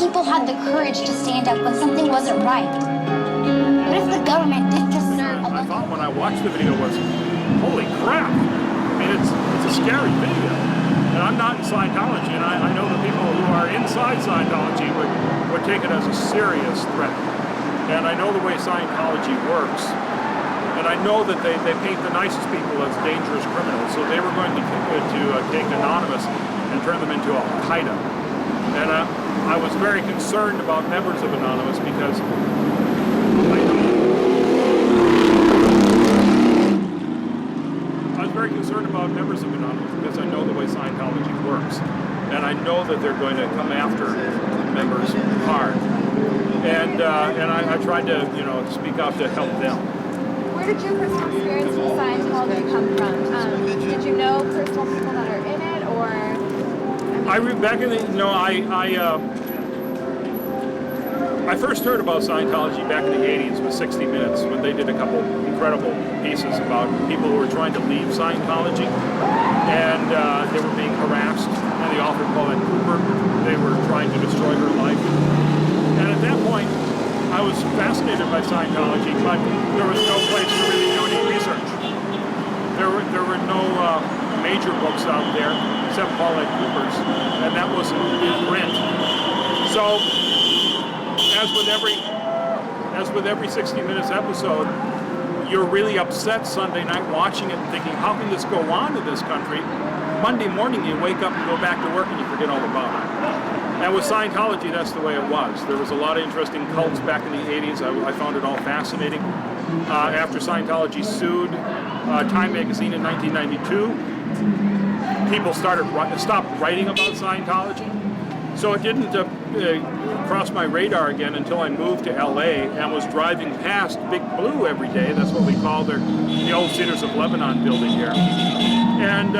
people had the courage to stand up when something wasn't right. But if the government did just serve... I thought when I watched the video was, holy crap! I mean, it's a scary video. And I'm not in Scientology, and I know the people who are inside Scientology would take it as a serious threat. And I know the way Scientology works, and I know that they paint the nicest people as dangerous criminals, so they were going to take Anonymous and turn them into Al-Qaeda. And I was very concerned about members of Anonymous because I know the way Scientology works. And I know that they're going to come after members hard. And I tried to, speak out to help them. Where did your personal experience with Scientology come from? Did you know personal people that are in it, or? Back in the, I first heard about Scientology back in the 80s with 60 Minutes when they did a couple incredible pieces about people who were trying to leave Scientology, and they were being harassed, and the author called it Cooper. They were trying to destroy her life. And at that point, I was fascinated by Scientology, but there was no place to really do any research. There were no major books out there, except Paulette Cooper's, and that wasn't in print. So, as with every 60 Minutes episode, you're really upset Sunday night watching it and thinking, how can this go on in this country? Monday morning you wake up and go back to work and you forget all about it. And with Scientology, that's the way it was. There was a lot of interesting cults back in the 80s. I found it all fascinating. After Scientology sued Time magazine in 1992, people stopped writing about Scientology. So it didn't cross my radar again until I moved to LA and was driving past Big Blue every day. That's what we call the old Cedars of Lebanon building here. And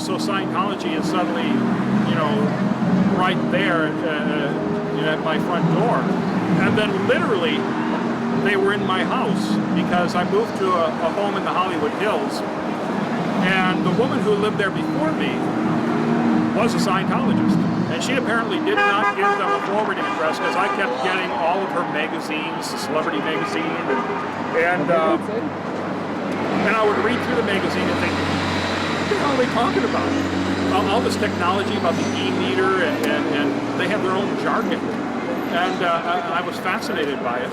so Scientology is suddenly, right there at my front door. And then literally, they were in my house because I moved to a home in the Hollywood Hills. And the woman who lived there before me was a Scientologist. And she apparently did not give them a forwarding address because I kept getting all of her magazines, the Celebrity magazine, and I would read through the magazine and think, what the hell are they talking about? All this technology about the e-meter, and they have their own jargon. And I was fascinated by it.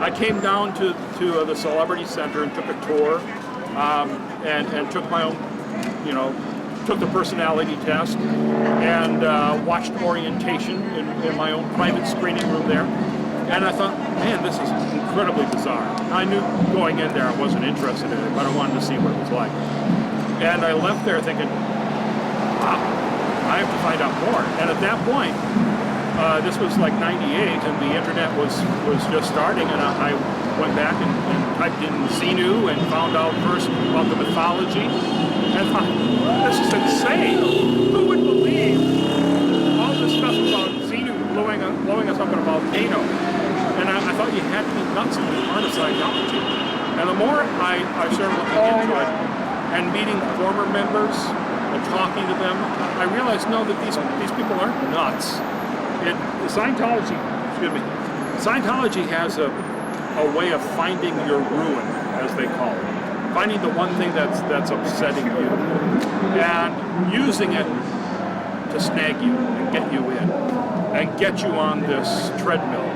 I came down to the Celebrity Center and took a tour, and took my own, took the personality test, and watched orientation in my own private screening room there. And I thought, man, this is incredibly bizarre. I knew going in there I wasn't interested in it, but I wanted to see what it was like. And I left there thinking, wow, I have to find out more. And at that point, this was like 98, and the internet was just starting, and I went back and typed in Xenu and found out first about the mythology, and thought, this is insane. Who would believe all this stuff about Xenu blowing us up in a volcano? And I thought you had to be nuts to be part of Scientology. And the more I started looking into it and meeting former members and talking to them, I realized, no, that these people aren't nuts. Scientology has a way of finding your ruin, as they call it. Finding the one thing that's upsetting you and using it to snag you and get you in and get you on this treadmill.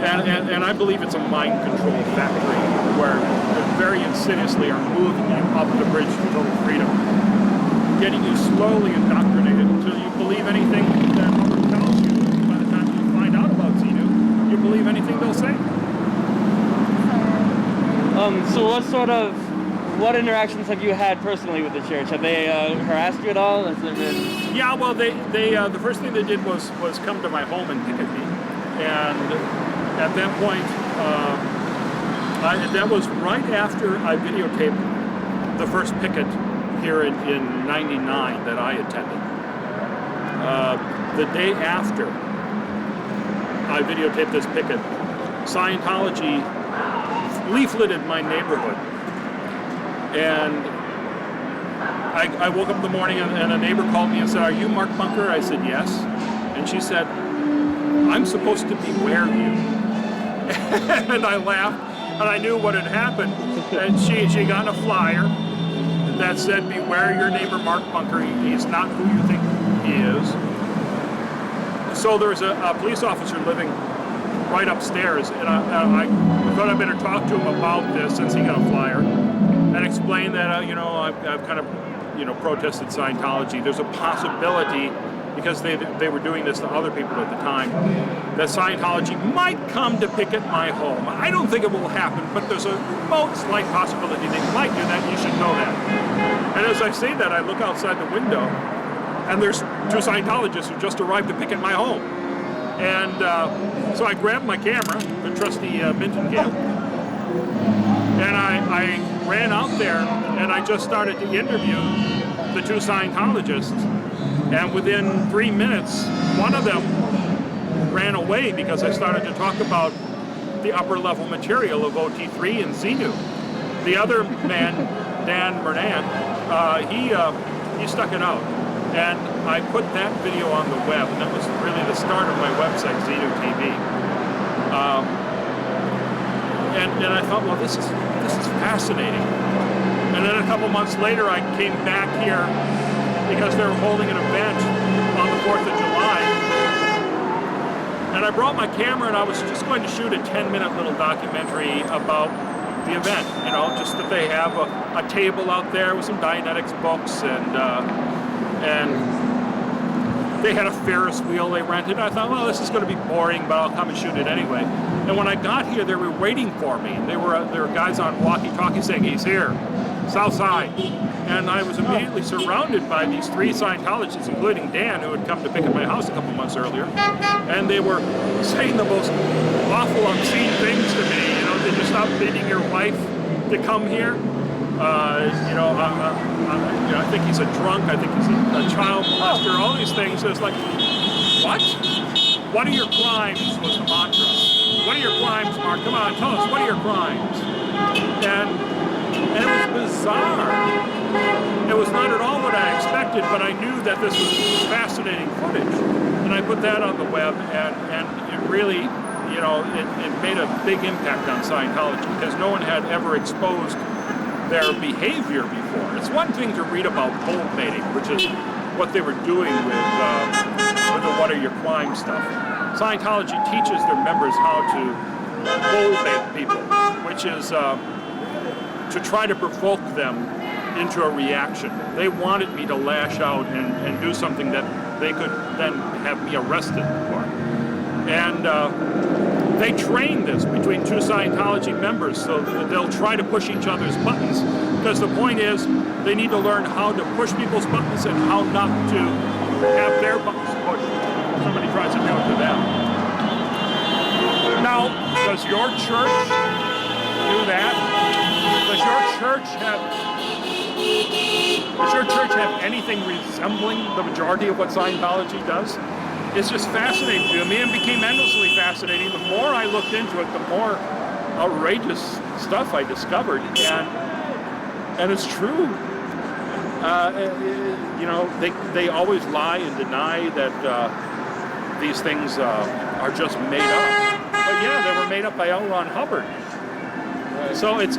And I believe it's a mind control factory where they very insidiously are moving you up the bridge to total freedom, getting you slowly indoctrinated until you believe anything that someone tells you. By the time you find out about Xenu, you believe anything they'll say. So what interactions have you had personally with the church? Have they harassed you at all? Has there been... Yeah, well, they the first thing they did was come to my home and picket me. And at that point, that was right after I videotaped the first picket here in 99 that I attended. The day after I videotaped this picket, Scientology leafleted my neighborhood. And I woke up in the morning and a neighbor called me and said, "Are you Mark Bunker?" I said, "Yes." And she said, I'm supposed to beware you. And I laughed, and I knew what had happened. And she got a flyer that said, beware your neighbor Mark Bunker. He's not who you think he is. So there was a police officer living right upstairs, and I thought I'd better talk to him about this since he got a flyer, and explain that I've kind of protested Scientology. There's a possibility, because they were doing this to other people at the time, that Scientology might come to picket my home. I don't think it will happen, but there's a remote slight possibility they might do that. You should know that. And as I say that, I look outside the window, and there's two Scientologists who just arrived to picket my home. And so I grabbed my camera, the trusty Minton cam, and I ran out there, and I just started to interview the two Scientologists. And within 3 minutes, one of them ran away because I started to talk about the upper level material of OT3 and Xenu. The other man, Dan Mernan, he stuck it out. And I put that video on the web, and that was really the start of my website, Xenu TV. And I thought, well, this is fascinating. And then a couple months later, I came back here because they were holding an event on the 4th of July. And I brought my camera, and I was just going to shoot a 10-minute little documentary about the event. Just that they have a table out there with some Dianetics books, and they had a Ferris wheel they rented. I thought, well, this is going to be boring, but I'll come and shoot it anyway. And when I got here, they were waiting for me. There were guys on walkie-talkie saying, he's here, south side. And I was immediately surrounded by these three Scientologists, including Dan, who had come to pick up my house a couple months earlier. And they were saying the most awful, obscene things to me. Did you stop beating your wife to come here? I think he's a drunk. I think he's a child molester. All these things. It's like, what? What are your crimes? Was the mantra. What are your crimes, Mark? Come on, tell us. What are your crimes? And it was bizarre. It was not at all what I expected, but I knew that this was fascinating footage, and I put that on the web, and it really, it made a big impact on Scientology because no one had ever exposed their behavior before. It's one thing to read about bull baiting, which is what they were doing with the what are your crime stuff. Scientology teaches their members how to bull bait people, which is to try to provoke them into a reaction. They wanted me to lash out and do something that they could then have me arrested for. And they train this between two Scientology members, so they'll try to push each other's buttons, because the point is they need to learn how to push people's buttons and how not to have their buttons pushed if somebody tries to do it to them. Now, does your church do that? Does your church have anything resembling the majority of what Scientology does? It's just fascinating to me, and became endlessly fascinating. The more I looked into it, the more outrageous stuff I discovered, and it's true. They always lie and deny that these things are just made up. But yeah, they were made up by L. Ron Hubbard. So it's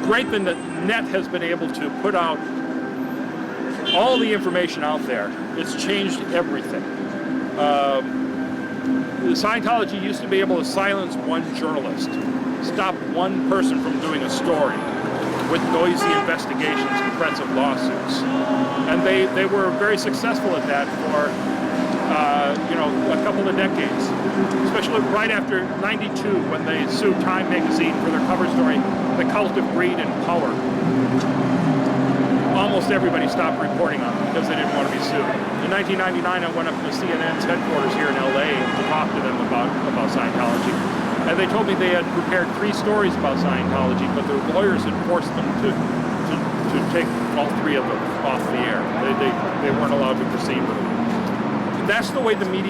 great that the net has been able to put out all the information out there. It's changed everything. Scientology used to be able to silence one journalist, stop one person from doing a story with noisy investigations and threats of lawsuits. And they were very successful at that for a couple of decades, especially right after '92 when they sued Time magazine for their cover story, The Cult of Greed and Power. Almost everybody stopped reporting on them because they didn't want to be sued. In 1999, I went up to CNN's headquarters here in LA to talk to them about Scientology. And they told me they had prepared 3 stories about Scientology, but their lawyers had forced them to take all 3 of them off the air. They weren't allowed to proceed with them. That's the way the media